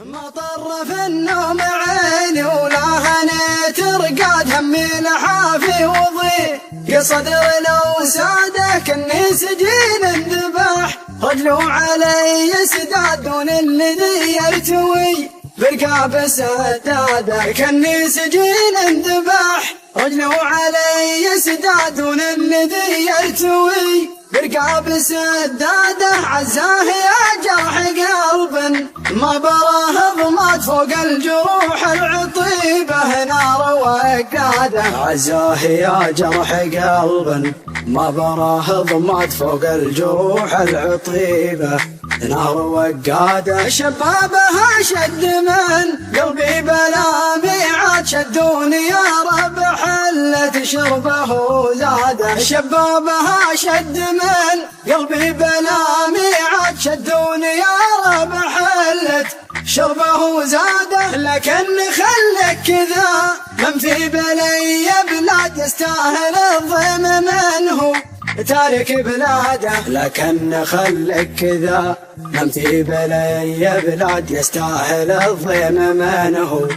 مطر في النوم عيني ولاهني ترقاد همي لحافي وضيق صدر لو سادك اني سجين انذبح رجله علي سداد دون الذي يرتوي برقاب سداده كاني سجين انذبح رجله علي سداد دون الذي يرتوي برقاب سداده عزاه يا جرح قلب ما براه ضمات فوق الجروح العطيبه نار وقاده عزاه يا جرح قلب ما براه ضمات فوق الجروح العطيبه نار وقاده شبابها شد من قلبي بلا ميعاد شدوني يا رب حلت شربه زاده شبابها شد من قلبي بلا ميعاد شدوني يا رب حلت شربه زاده لكن خلك كذا من في بلي بلاد يستاهل الضيم منه تارك بلاده لكن خلك كذا من في بلي بلاد يستاهل الضيم منه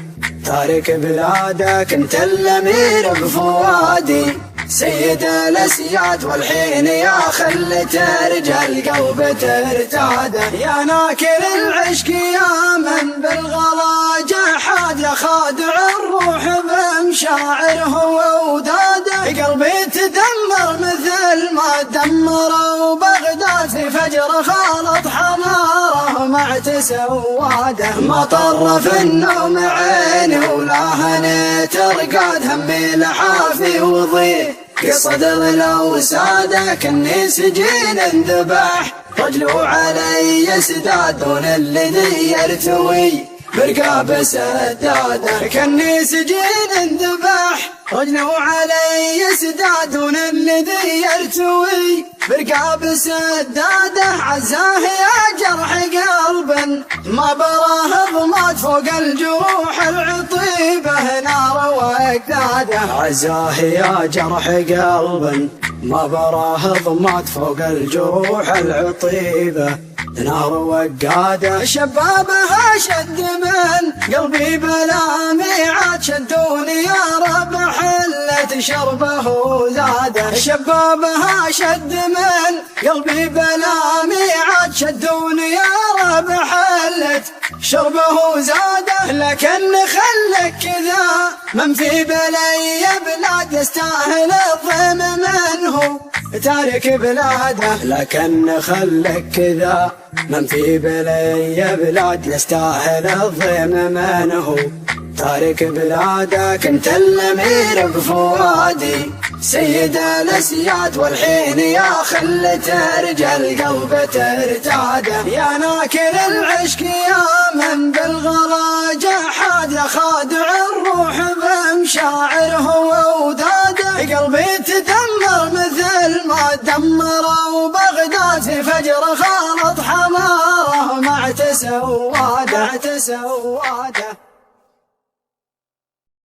تارك بلاده كنت الامير بفؤادي سيد الاسياد والحين يا خل ترجع القلب ترتاده يا ناكر العشق يا من بالغلا جحاد يا خادع الروح بمشاعره ووداده قلبي تدمر مثل ما دمروا بغداد في فجر خالط حماره مع تسواده مطر في النوم عيني ولاهني ترقاد همي لحافي وضيق صدر لو سادك اني سجين انذبح رجله علي سداد دون الذي يرتوي برقاب سداده كاني سجين انذبح رجله علي سداد دون الذي يرتوي برقاب سداده عزاه يا جرح قلب ما براه ضمات فوق الجروح العطيبه نار وقاده عزاه يا جرح قلب ما براه ضمات فوق الجروح العطيبه نار وقاده شبابها شد من قلبي بلا ميعاد شدوني يا رب حلت شربه زاده شبابها شد من قلبي بلا ميعاد شدوني يا رب حلت شربه زاده لكن خلك كذا من في بلي بلاد يستاهل الضيم منه تارك بلاده لكن خلك كذا من في بلي بلاد يستاهل الضيم منه تارك بلاده كنت الامير بفؤادي سيد الاسياد والحين يا خل ترجع القلب ترتاده يا ناكر العشق يا من بالغلا جحاد يا خادع الروح بمشاعره ووداده قلبي تدمر مثل ما دمروا بغداد في فجر خالط حماره مع تسواده